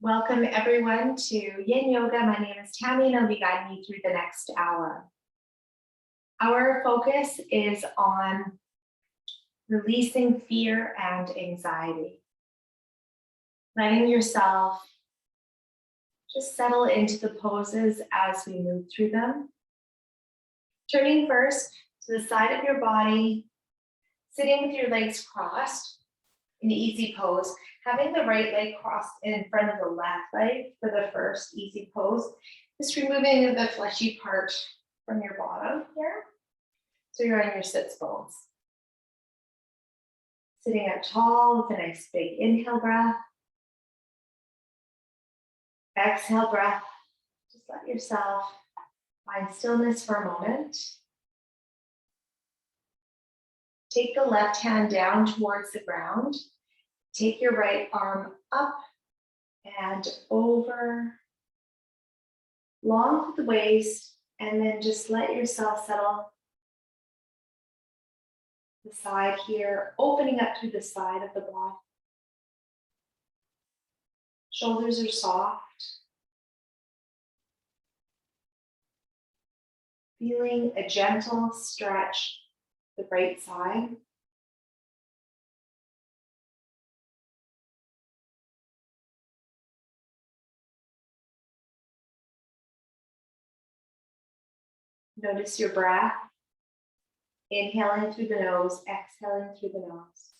Welcome everyone to Yin Yoga. My name is Tammy and I'll be guiding you through the next hour. Our focus is on releasing fear and anxiety. Letting yourself just settle into the poses as we move through them. Turning first to the side of your body, sitting with your legs crossed in easy pose. Having the right leg crossed in front of the left leg for the first easy pose. Just removing the fleshy part from your bottom here. So you're on your sits bones. Sitting up tall with a nice big inhale breath. Exhale breath. Just let yourself find stillness for a moment. Take the left hand down towards the ground. Take your right arm up and over, long through the waist, and then just let yourself settle the side here, opening up through the side of the body. Shoulders are soft. Feeling a gentle stretch the right side. Notice your breath. Inhaling through the nose, exhaling through the nose.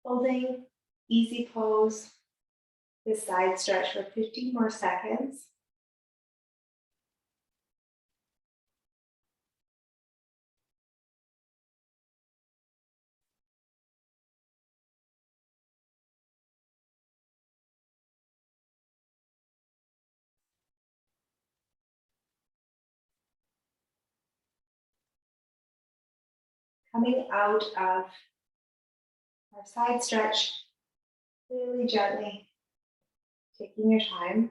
Holding easy pose, this side stretch for 15 more seconds. Coming out of our side stretch, really gently, taking your time.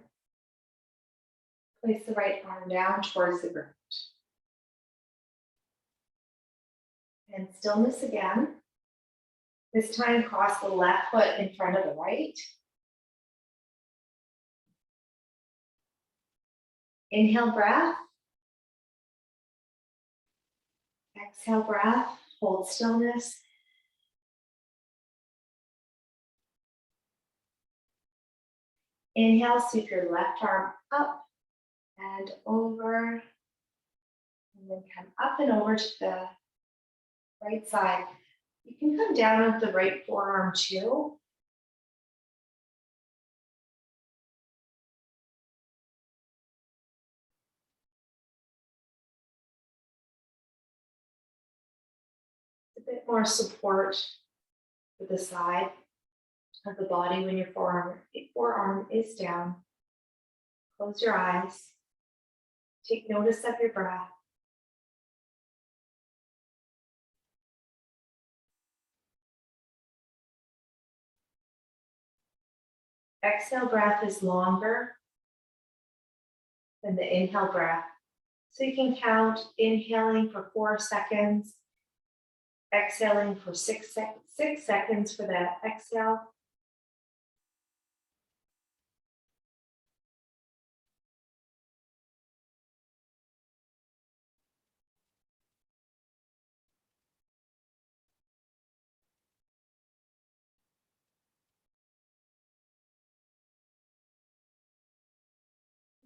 Place the right arm down towards the ground. And stillness again. This time cross the left foot in front of the right. Inhale breath. Exhale breath. Hold stillness. Inhale, sweep your left arm up and over. And then come up and over to the right side. You can come down with the right forearm too. A bit more support for the side of the body when your forearm is down. Close your eyes. Take notice of your breath. Exhale breath is longer than the inhale breath. So you can count inhaling for 4 seconds, exhaling for 6 seconds for that exhale.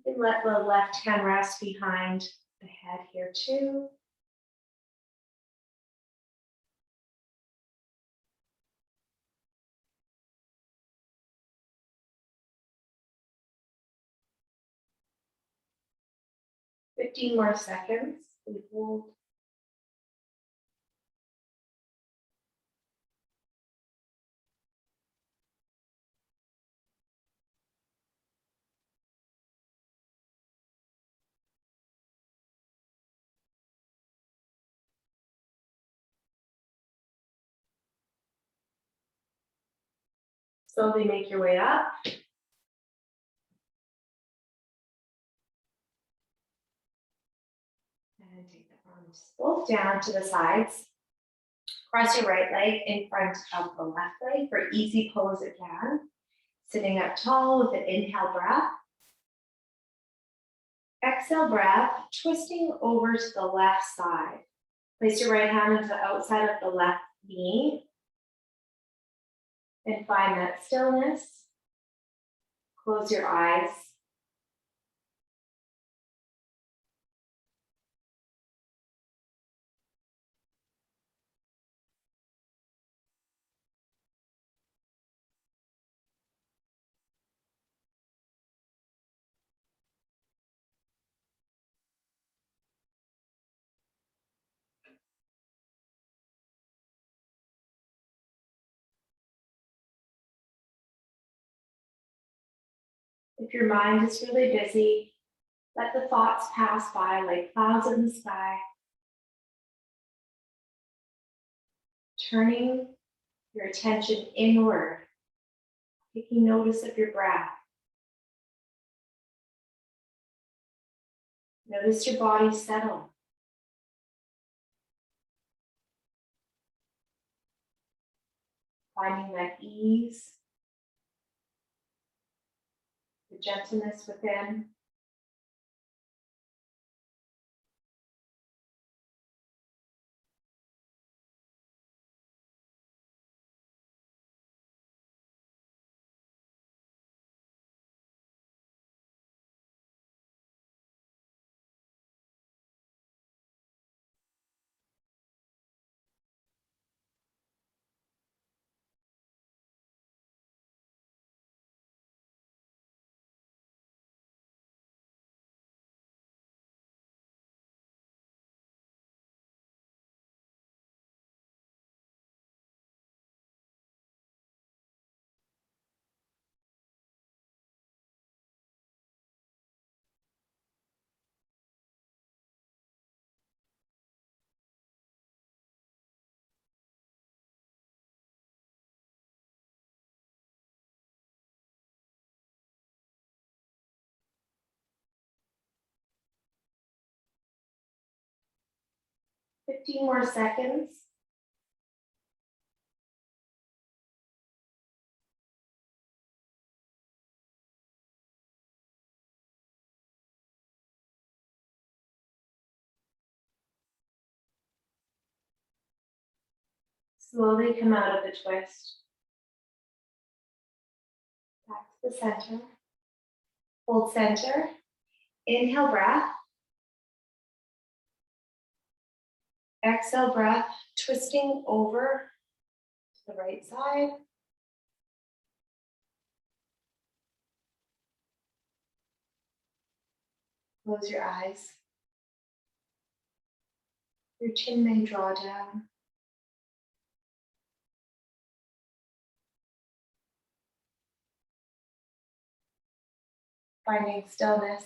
You can let the left hand rest behind the head here too. Fifteen more seconds. We hold. Slowly make your way up. And take the arms both down to the sides. Cross your right leg in front of the left leg for easy pose again. Sitting up tall with an inhale breath. Exhale breath, twisting over to the left side. Place your right hand into the outside of the left knee. And find that stillness. Close your eyes. If your mind is really busy, let the thoughts pass by like clouds in the sky. Turning your attention inward, taking notice of your breath. Notice your body settle. Finding that ease, the gentleness within. Fifteen more seconds. Slowly come out of the twist. Back to the center. Hold center. Inhale breath. Exhale breath, twisting over to the right side. Close your eyes. Your chin may draw down. Finding stillness.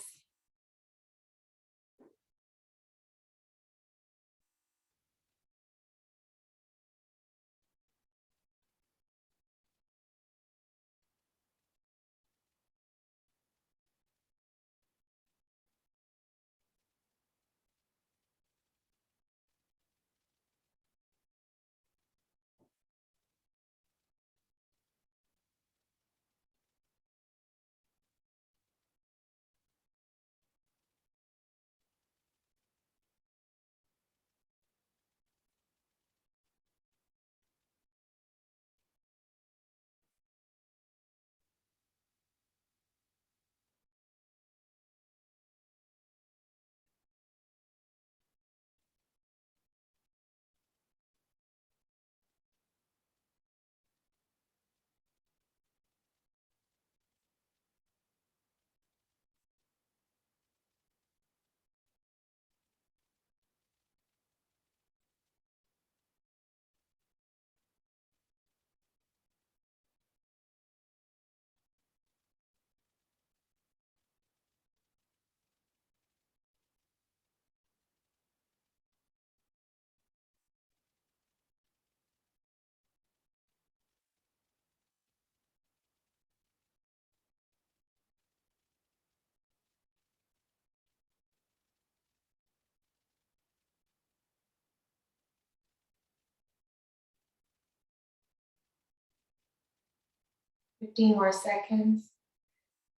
15 more seconds.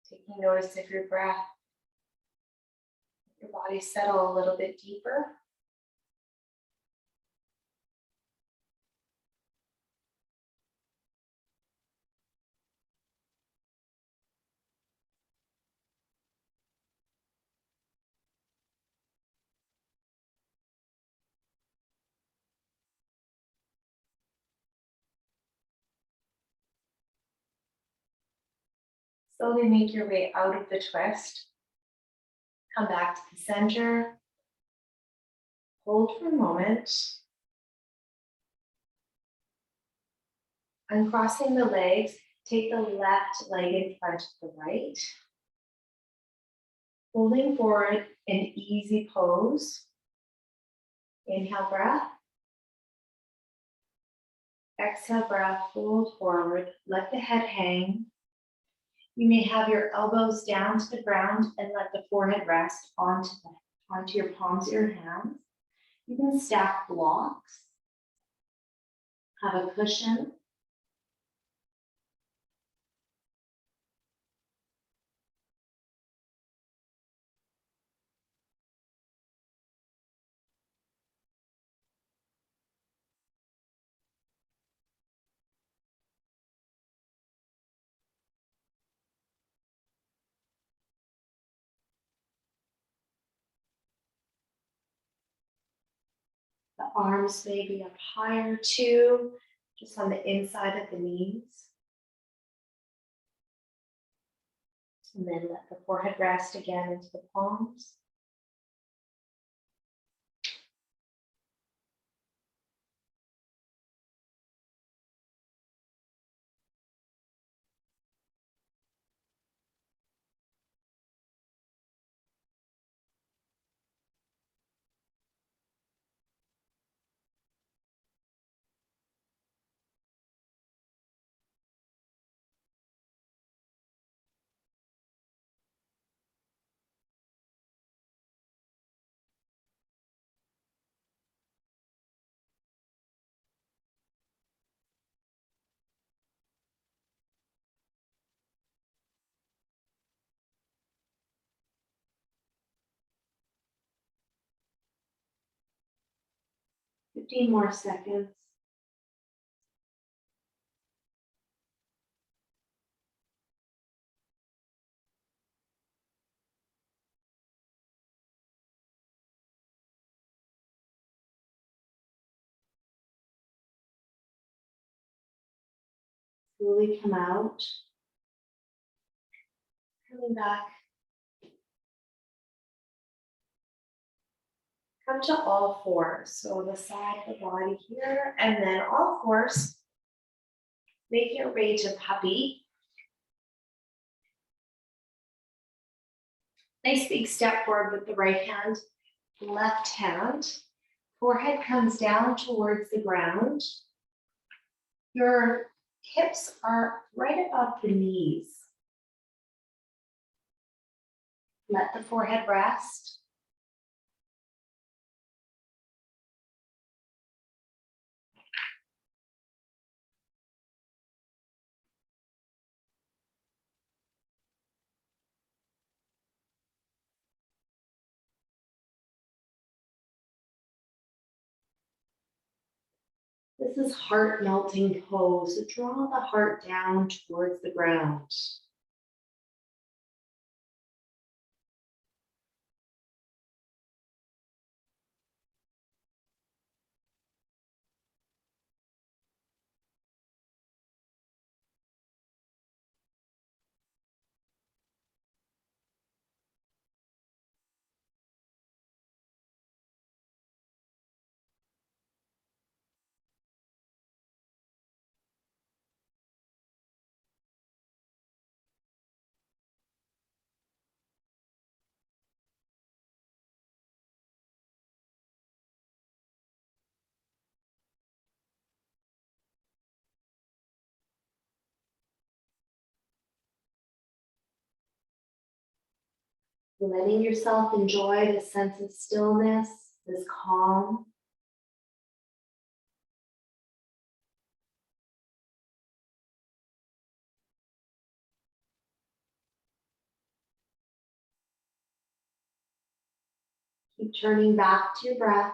Taking notice of your breath. Your body settle a little bit deeper. Slowly make your way out of the twist. Come back to the center. Hold for a moment. Uncrossing the legs, take the left leg in front of the right. Holding forward an easy pose. Inhale, breath. Exhale, breath, fold forward. Let the head hang. You may have your elbows down to the ground and let the forehead rest onto your palms of your hands. You can stack blocks. Have a cushion. The arms may be up higher too, just on the inside of the knees. And then let the forehead rest again into the palms. Fifteen more seconds. Slowly come out. Coming back. Come to all fours. So the side of the body here, and then all fours. Make your way to puppy. Nice big step forward with the right hand, left hand. Forehead comes down towards the ground. Your hips are right above the knees. Let the forehead rest. This is heart melting pose. So draw the heart down towards the ground. Letting yourself enjoy this sense of stillness, this calm. Keep turning back to your breath.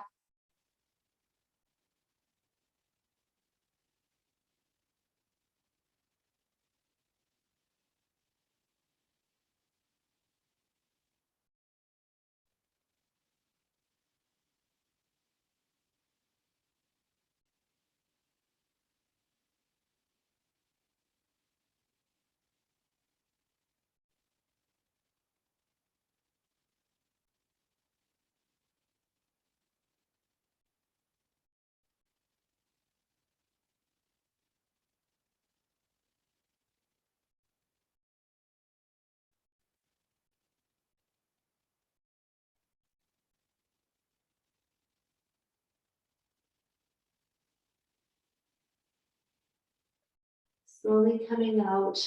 Slowly coming out,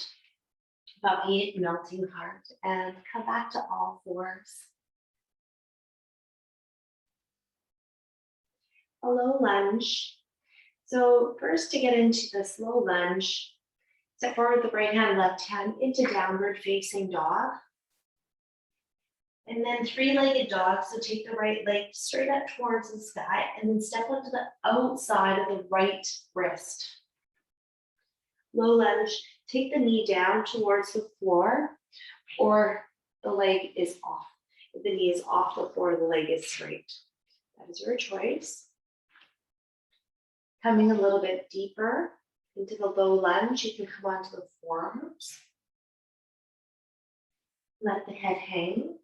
belly melting heart, and come back to all fours. A low lunge. So first, to get into this low lunge, step forward with the right hand, left hand into downward facing dog. And then three-legged dog. So take the right leg straight up towards the sky and then step onto the outside of the right wrist. Low lunge, take the knee down towards the floor or the leg is off. If the knee is off the floor, the leg is straight. That is your choice. Coming a little bit deeper into the low lunge, you can come onto the forearms. Let the head hang.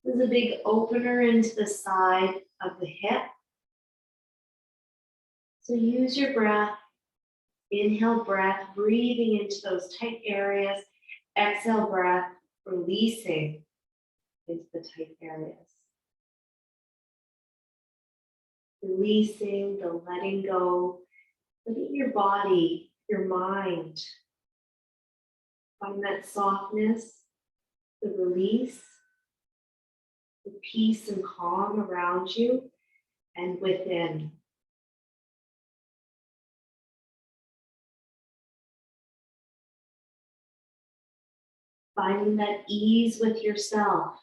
This is a big opener into the side of the hip. So use your breath. Inhale breath, breathing into those tight areas. Exhale breath, releasing into the tight areas. Releasing, the letting go, letting your body, your mind, find that softness, the release, the peace and calm around you and within. Finding that ease with yourself.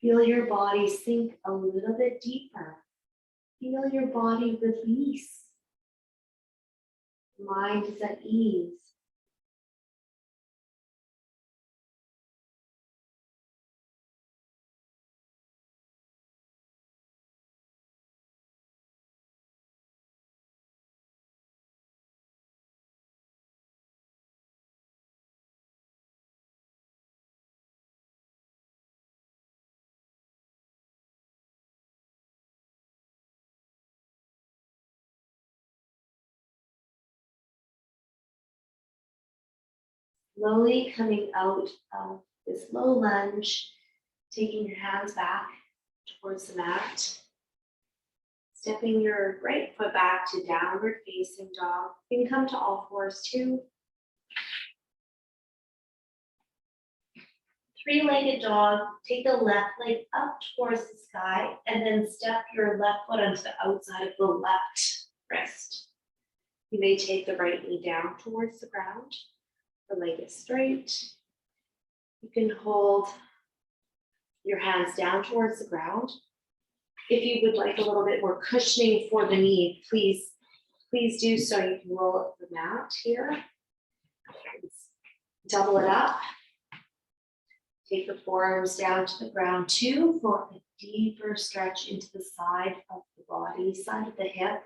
Feel your body sink a little bit deeper. Feel your body release. Mind is at ease. Slowly coming out of this low lunge, taking your hands back towards the mat. Stepping your right foot back to downward facing dog. You can come to all fours too. Three-legged dog, take the left leg up towards the sky and then step your left foot onto the outside of the left wrist. You may take the right knee down towards the ground. The leg is straight. You can hold your hands down towards the ground. If you would like a little bit more cushioning for the knee, please do so. You can roll up the mat here. Double it up. Take the forearms down to the ground. 2 for a deeper stretch into the side of the body, side of the hip.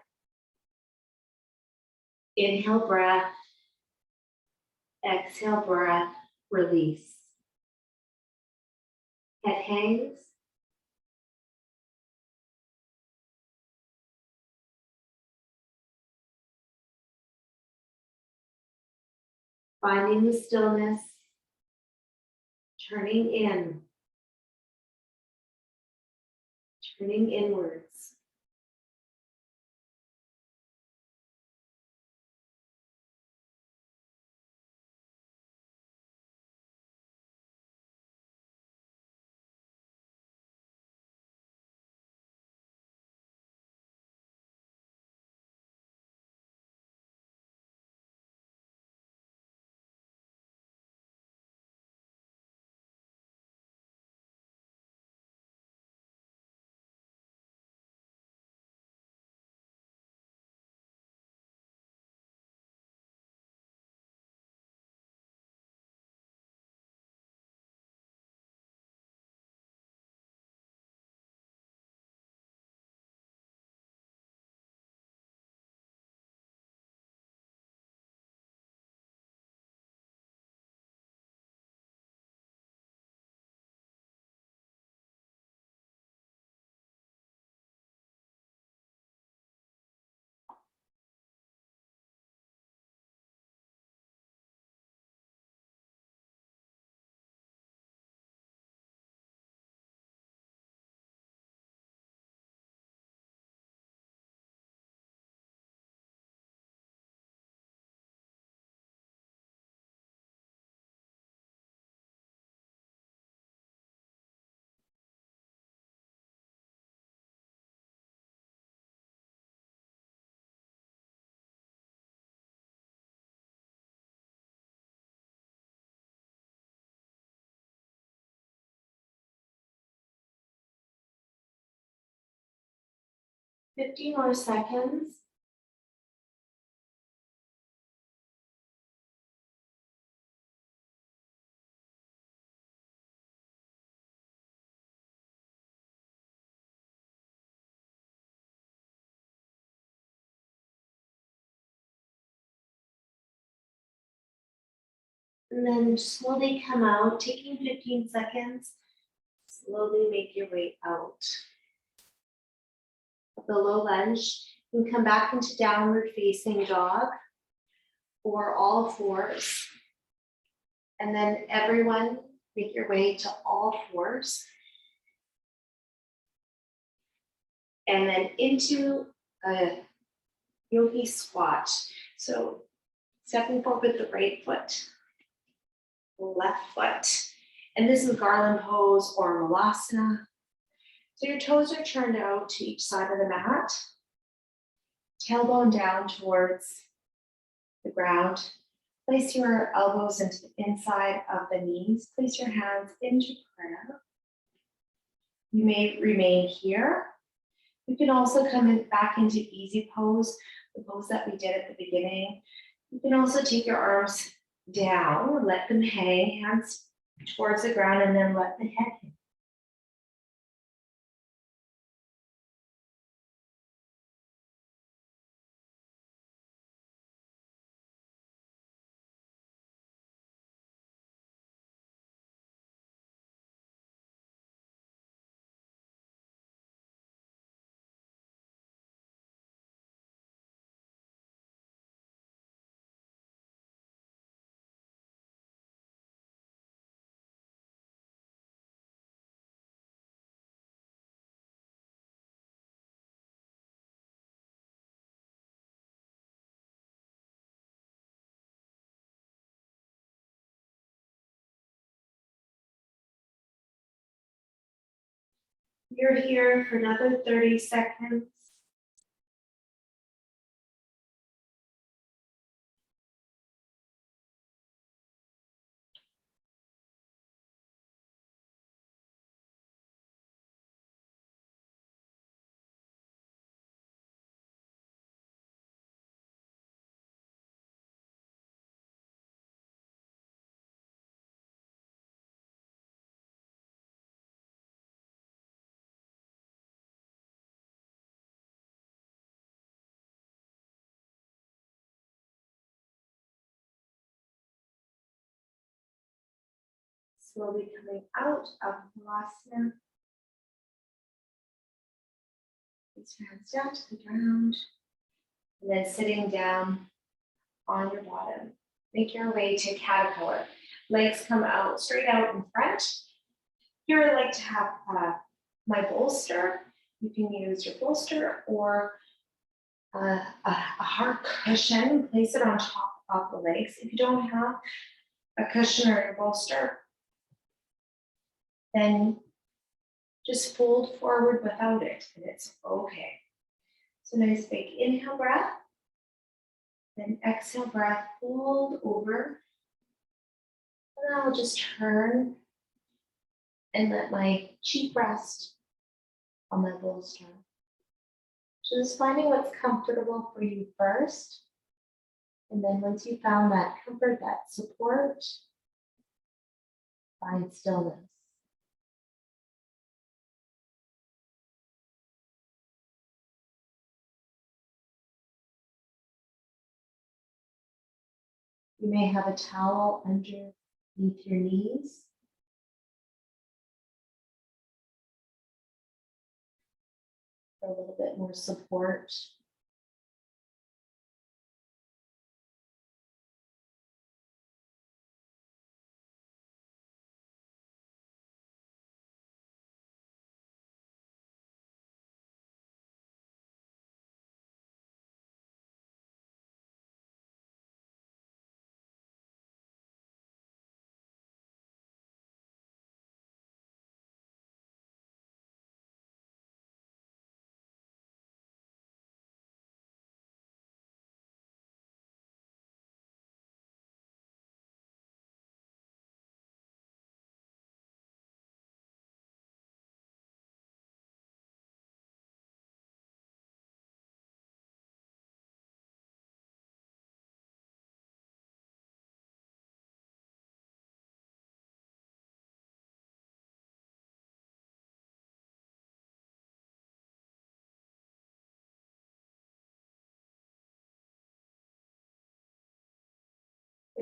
Inhale, breath. Exhale, breath. Release. Head hangs. Finding the stillness. Turning in. Turning inwards. Fifteen more seconds. And then slowly come out, taking 15 seconds. Slowly make your way out. The low lunge, you can come back into downward facing dog or all fours. And then everyone make your way to all fours. And then into a yogi squat. So stepping forward with the right foot, left foot. And this is Garland Pose or Shavasana. So your toes are turned out to each side of the mat. Tailbone down towards the ground. Place your elbows into the inside of the knees. Place your hands into prayer. You may remain here. You can also come back into easy pose, the pose that we did at the beginning. You can also take your arms down, let them hang, hands towards the ground, and then let the head hang. You're here for another 30 seconds. Slowly coming out of Shavasana. Place your hands down to the ground. And then sitting down on your bottom. Make your way to caterpillar. Legs come out straight out in front. Here I like to have my bolster. You can use your bolster or a hard cushion. Place it on top of the legs. If you don't have a cushion or a bolster, then just fold forward without it, and it's okay. So nice big inhale breath, then exhale breath, fold over. And then I'll just turn and let my cheek rest on my bolster. So just finding what's comfortable for you first. And then once you found that comfort, that support, find stillness. You may have a towel underneath your knees. For a little bit more support.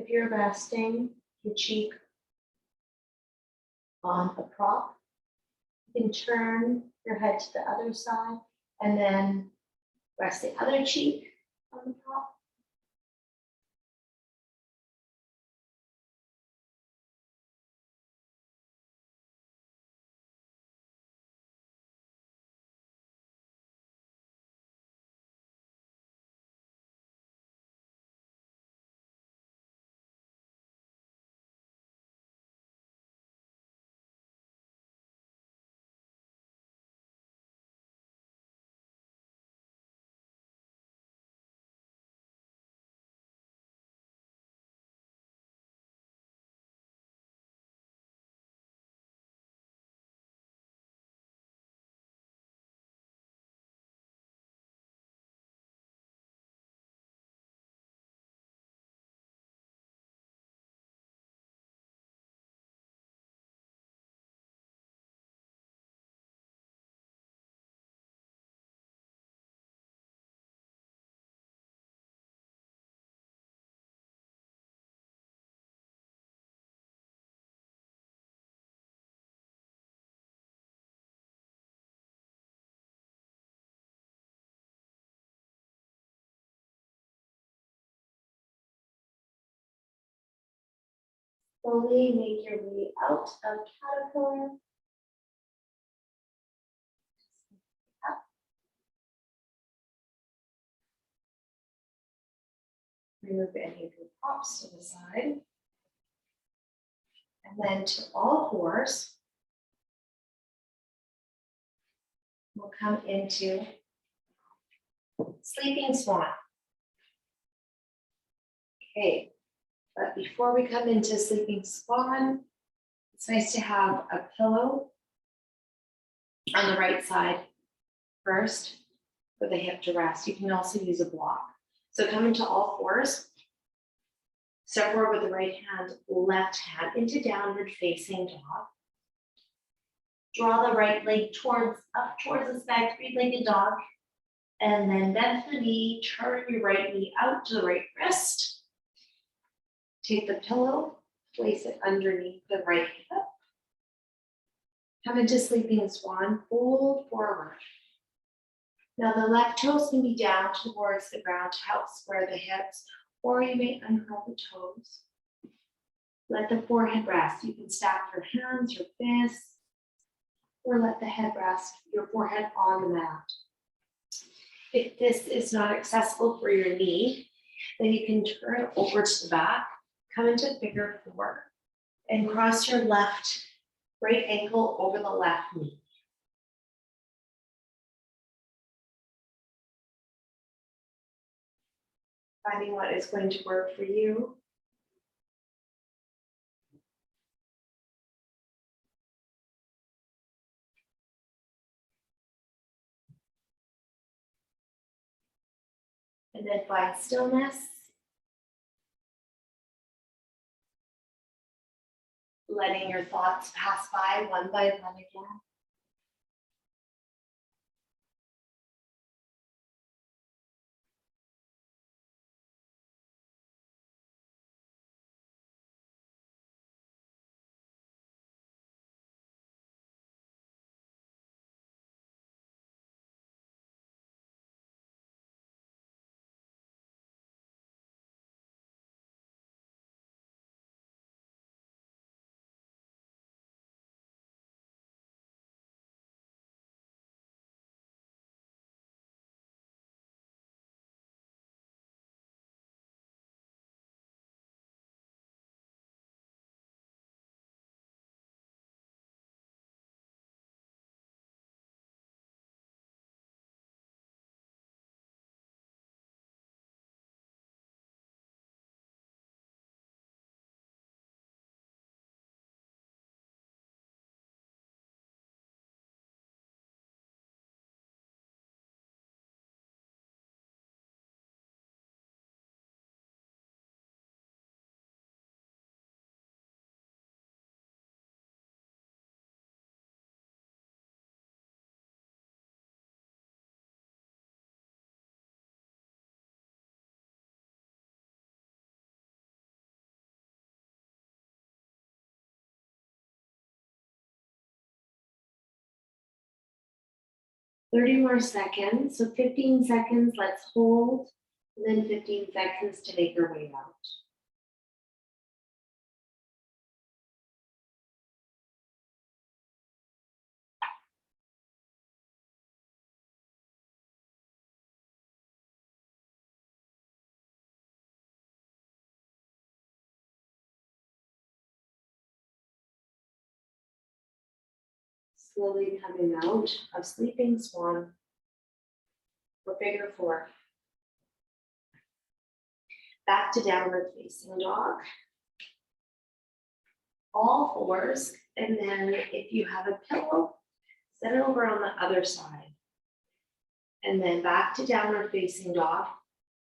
If you're resting your cheek on a prop, you can turn your head to the other side and then rest the other cheek on the prop. Slowly make your way out of caterpillar. Up. Remove any of your props to the side. And then to all fours, we'll come into sleeping swan. Okay, but before we come into sleeping swan, it's nice to have a pillow on the right side first for the hip to rest. You can also use a block. So come into all fours. Step forward with the right hand, left hand into downward facing dog. Draw the right leg up towards the sky, three-legged dog. And then bend the knee, turn your right knee out to the right wrist. Take the pillow Place it underneath the right hip. Come into sleeping swan, fold forward. Now the left toes can be down towards the ground to help square the hips, or you may uncurl the toes. Let the forehead rest. You can stack your hands, your fists, or let the head rest, your forehead on the mat. If this is not accessible for your knee, then you can turn it over to the back, come into figure four, and cross your right ankle over the left knee. Finding what is going to work for you. And then find stillness. Letting your thoughts pass by one again. Thirty more seconds, so 15 seconds, let's hold, and then 15 seconds to make your way out. Slowly coming out of sleeping swan for figure four. Back to downward facing dog. All fours, and then if you have a pillow, set it over on the other side. And then back to downward facing dog.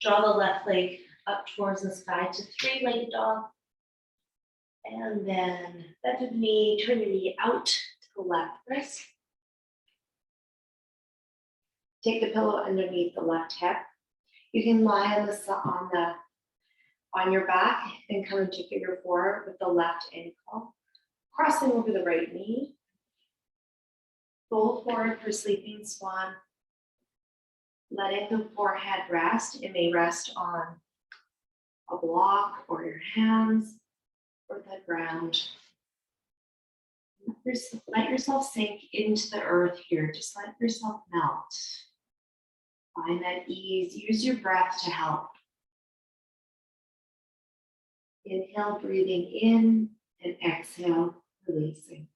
Draw the left leg up towards the sky to three-legged dog. And then bend the knee, turn the knee out to the left wrist. Take the pillow underneath the left hip. You can lie on your back and come into figure four with the left ankle, crossing over the right knee. Fold forward for sleeping swan. Letting the forehead rest. It may rest on a block or your hands or the ground. Let yourself sink into the earth here. Just let yourself melt. Find that ease. Use your breath to help. Inhale, breathing in, and exhale, releasing.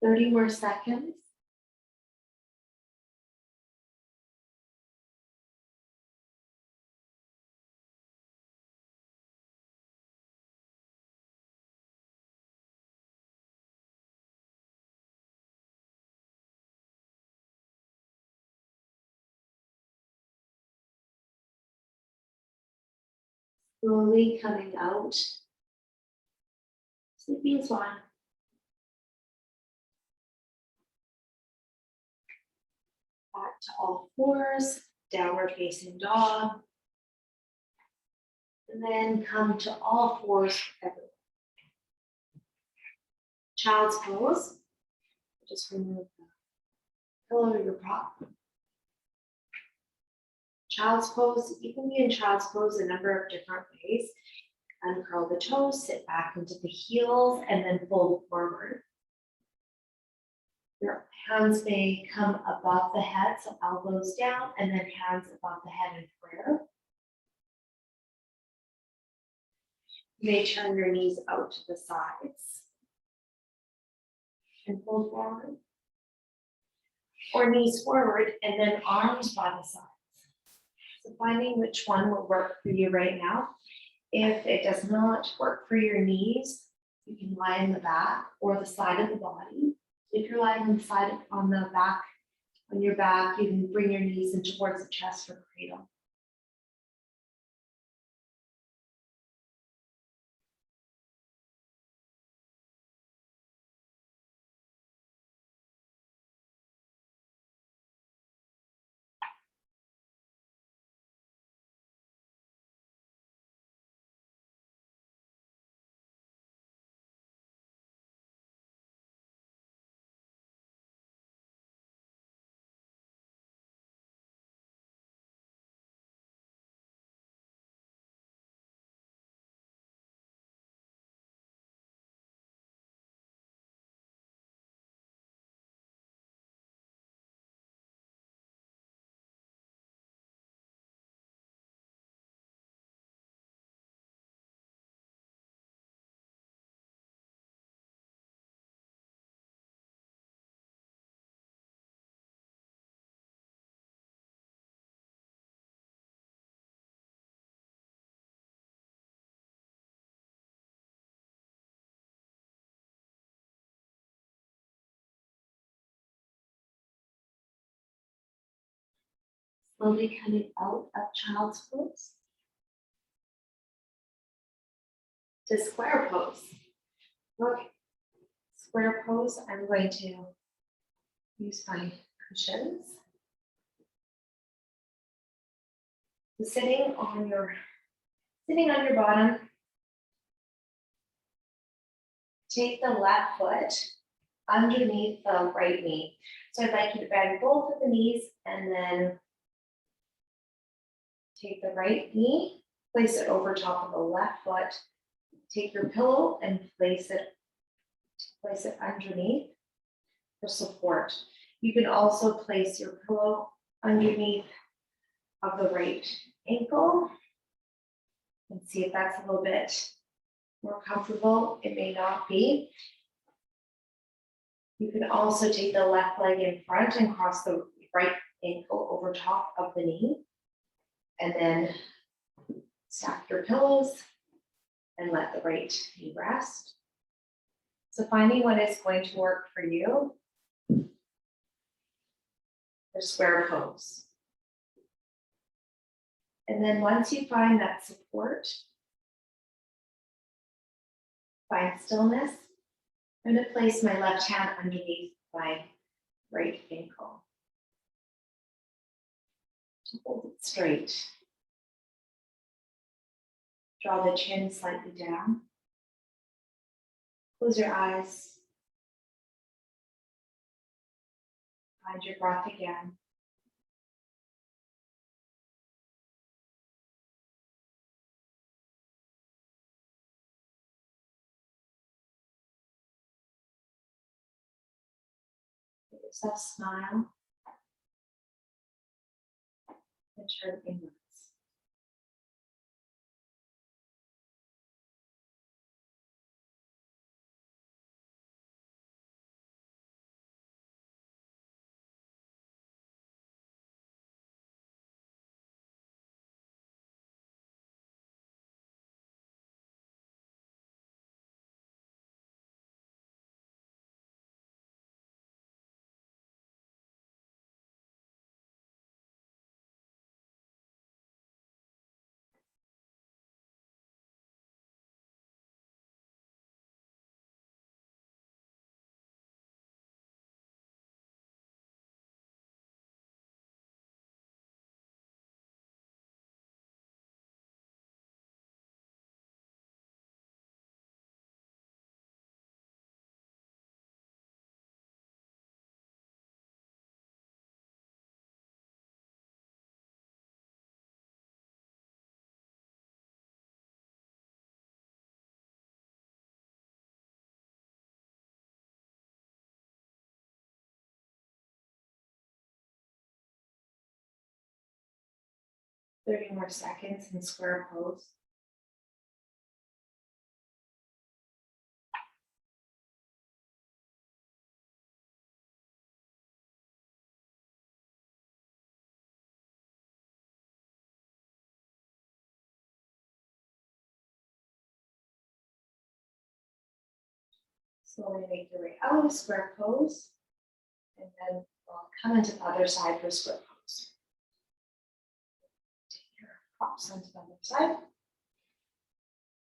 30 more seconds. Slowly coming out. Sleeping swan. Back to all fours, downward facing dog. And then come to all fours forever. Child's pose. Just remove the pillow or your prop. Child's pose, you can be in child's pose a number of different ways. Uncurl the toes, sit back into the heels, and then fold forward. Your hands may come above the head, so elbows down, and then hands above the head in prayer. You may turn your knees out to the sides and fold forward. Or knees forward and then arms by the sides. So finding which one will work for you right now. If it does not work for your knees, you can lie on the back or the side of the body. If you're lying on the side, on the back, on your back, you can bring your knees in towards the chest for cradle. Slowly coming out of child's pose to square pose. Okay, square pose, I'm going to use my cushions. So sitting on your bottom, take the left foot underneath the right knee. So I'd like you to bend both of the knees and then take the right knee, place it over top of the left foot. Take your pillow and place it underneath for support. You can also place your pillow underneath of the right ankle and see if that's a little bit more comfortable. It may not be. You can also take the left leg in front and cross the right ankle over top of the knee. And then stack your pillows and let the right knee rest. So finding what is going to work for you. The square pose. And then once you find that support, find stillness. I'm going to place my left hand underneath my right ankle. Hold it straight. Draw the chin slightly down. Close your eyes. Find your breath again. Give yourself a smile and turn inwards. 30 more seconds in square pose. Slowly make your way out of square pose, and then we'll come into the other side for square pose. Take your props onto the other side.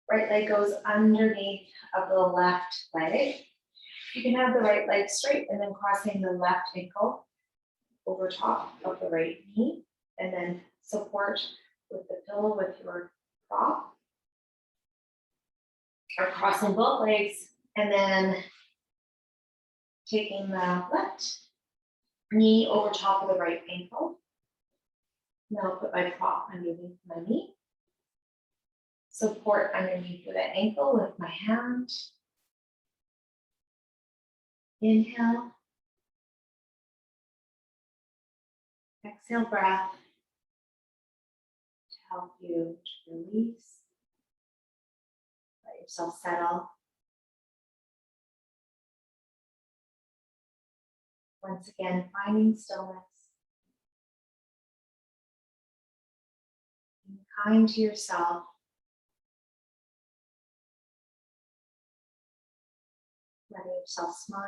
Right leg goes underneath of the left leg. You can have the right leg straight and then crossing the left ankle over top of the right knee, and then support with the pillow with your prop. Or crossing both legs, and then taking the left knee over top of the right ankle. Now I'll put my prop underneath my knee. Support underneath of the ankle with my hand. Inhale. Exhale breath to help you to release. Let yourself settle. Once again, finding stillness. Being kind to yourself. Letting yourself smile.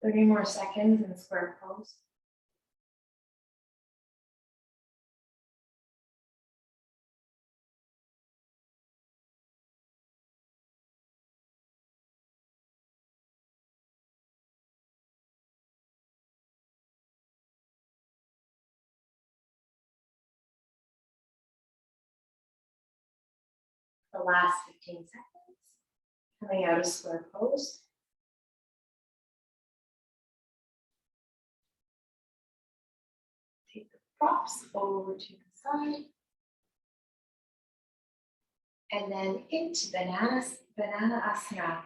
Thirty more seconds in square pose. The last 15 seconds. Coming out of square pose. Take the props over to the side. And then into banana asana.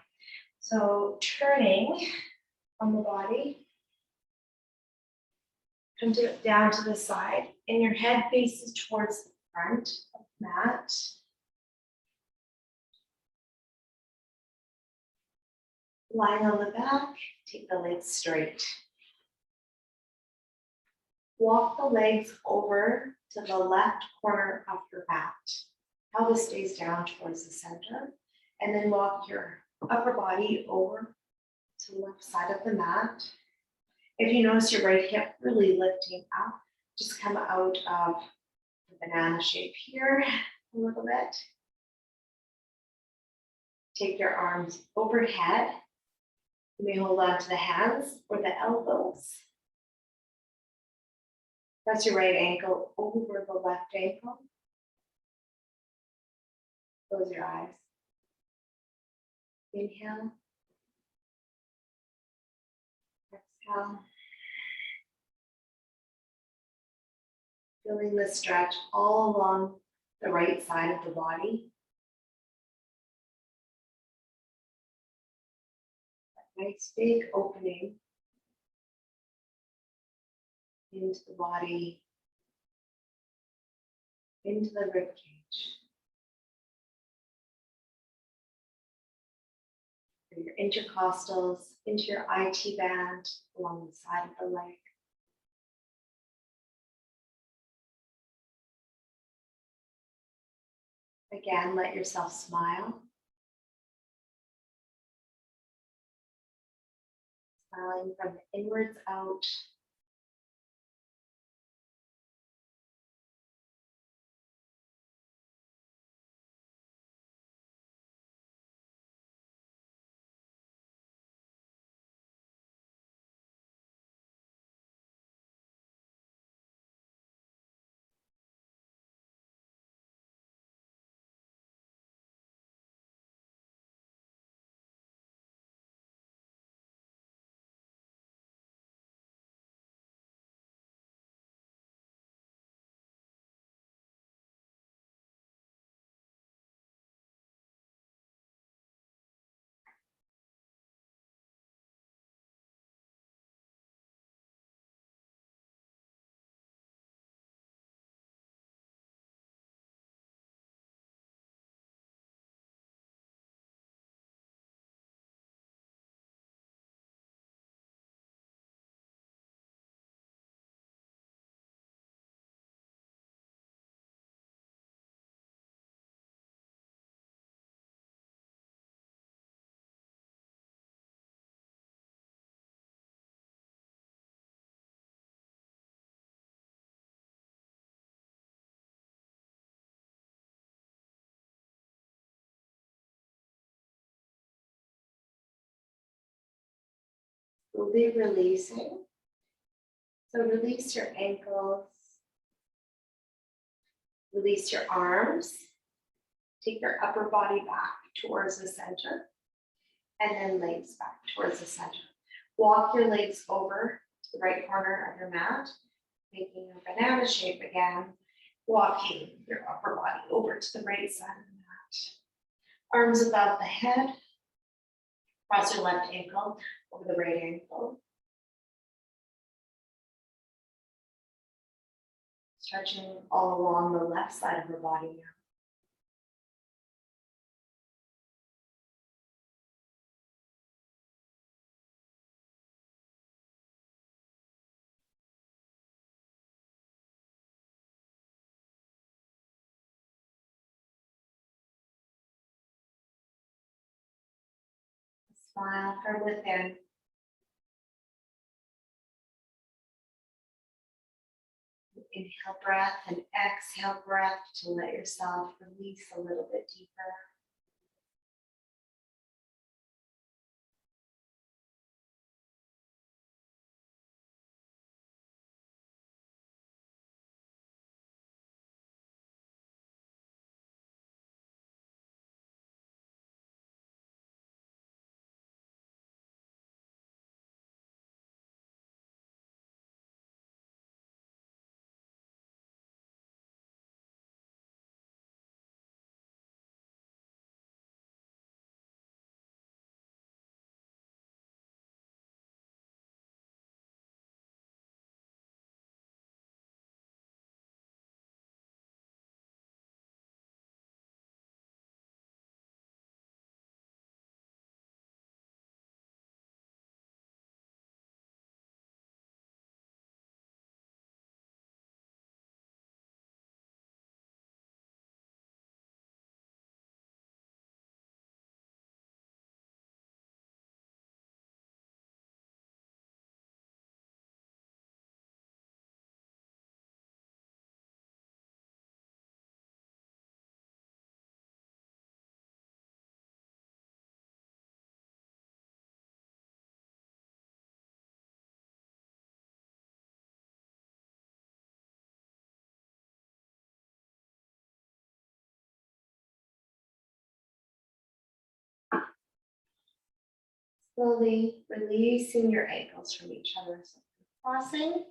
So turning on the body, come down to the side, and your head faces towards the front of the mat. Lying on the back, take the legs straight. Walk the legs over to the left corner of your mat. Pelvis stays down towards the center, and then walk your upper body over to the left side of the mat. If you notice your right hip really lifting up, just come out of the banana shape here a little bit. Take your arms overhead. You may hold on to the hands or the elbows. Press your right ankle over the left ankle. Close your eyes. Inhale. Exhale. Feeling the stretch all along the right side of the body. Nice big opening. into the body, into the rib cage. Your intercostals into your IT band along the side of the leg. Again, let yourself smile. Smiling from the inwards out. Slowly releasing. So release your ankles, release your arms, take your upper body back towards the center, and then legs back towards the center. Walk your legs over to the right corner of your mat, making a banana shape again, walking your upper body over to the right side of the mat. Arms above the head, cross your left ankle over the right ankle. Stretching all along the left side of your body now. Smile from within. Inhale breath and exhale breath to let yourself release a little bit deeper. Slowly releasing your ankles from each other. So crossing.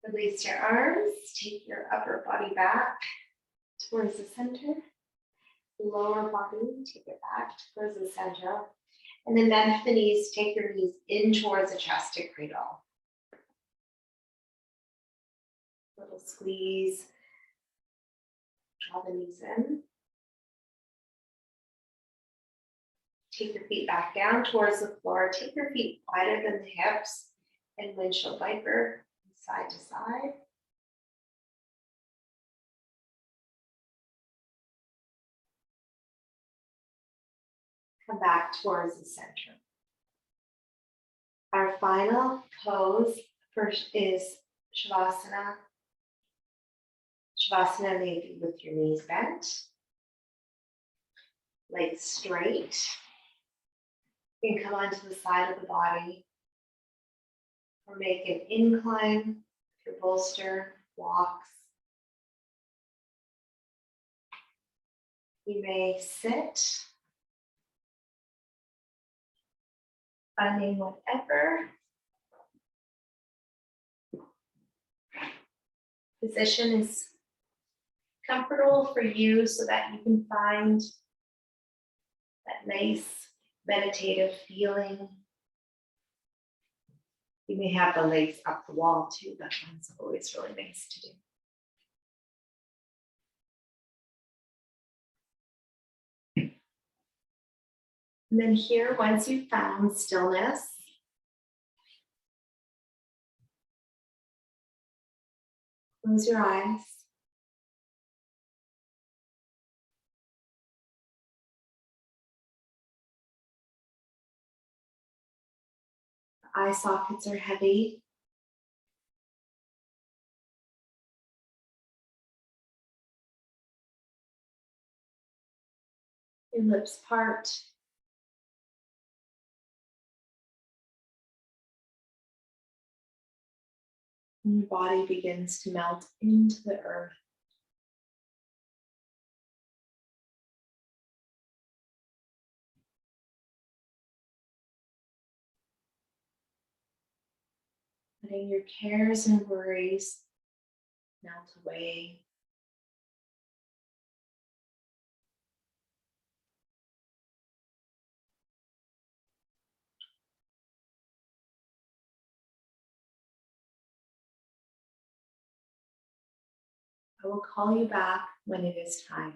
Release your arms. Take your upper body back towards the center. Lower body, take it back towards the center. And then bend the knees, take your knees in towards the chest to cradle. Gentle squeeze. Draw the knees in. Take your feet back down towards the floor. Take your feet wider than the hips and windshield wiper side to side. Come back towards the center. Our final pose first is Shavasana. Shavasana may be with your knees bent, legs straight. You can come onto the side of the body or make an incline if your bolster walks. You may sit, finding whatever position is comfortable for you so that you can find that nice meditative feeling. You may have the legs up the wall too. That one's always really nice to do. And then here, once you've found stillness, close your eyes. The eye sockets are heavy. Your lips part. And your body begins to melt into the earth. Letting your cares and worries melt away. I will call you back when it is time.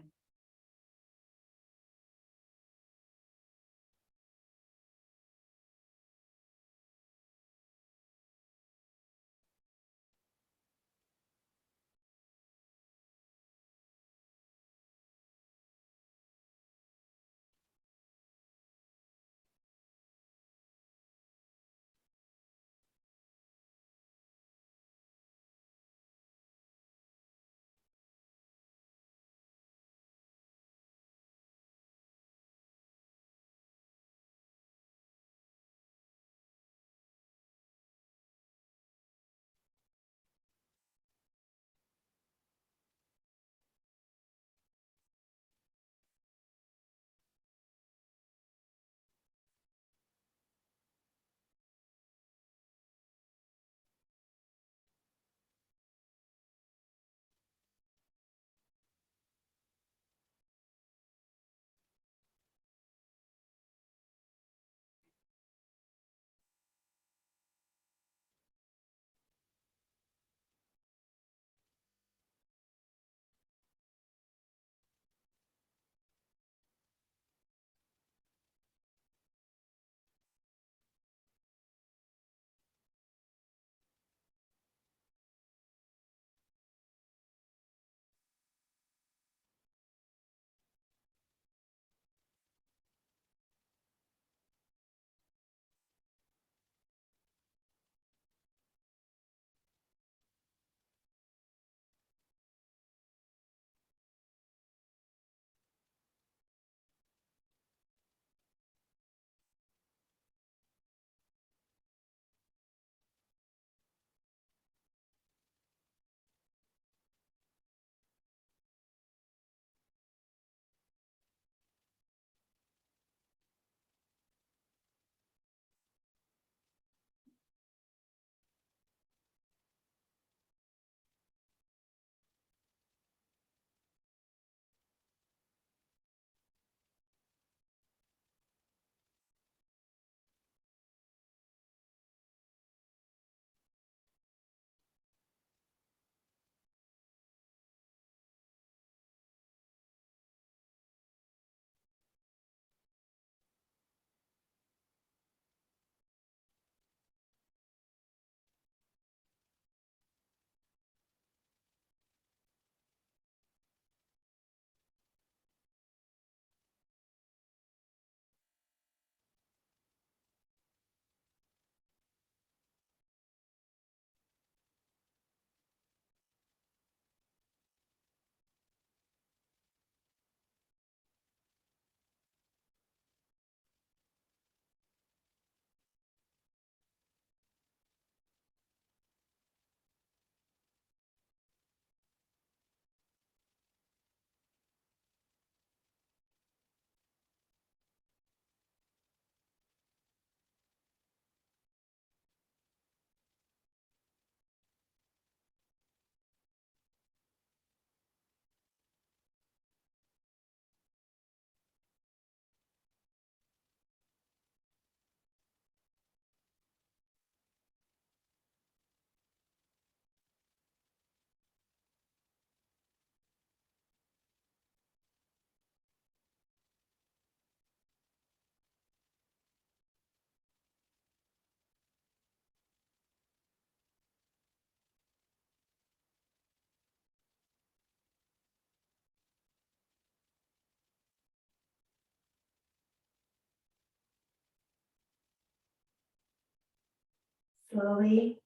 Slowly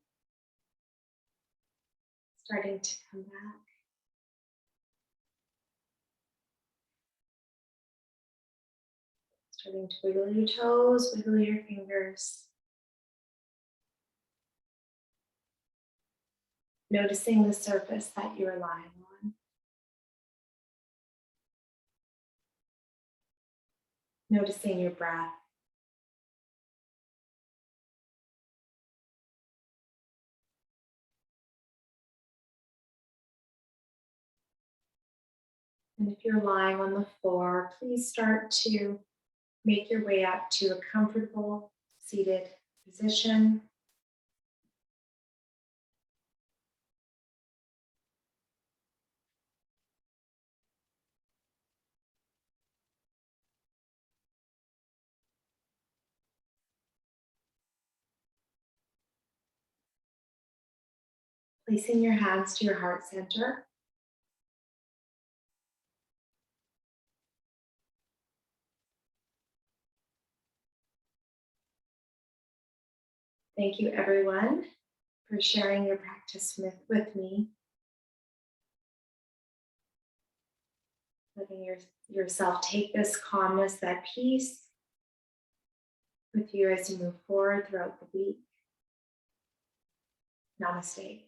starting to come back. Starting to wiggle your toes, wiggle your fingers. Noticing the surface that you're lying on. Noticing your breath. And if you're lying on the floor, please start to make your way up to a comfortable seated position. Placing your hands to your heart center. Thank you, everyone, for sharing your practice with me. Letting yourself take this calmness, that peace with you as you move forward throughout the week. Namaste.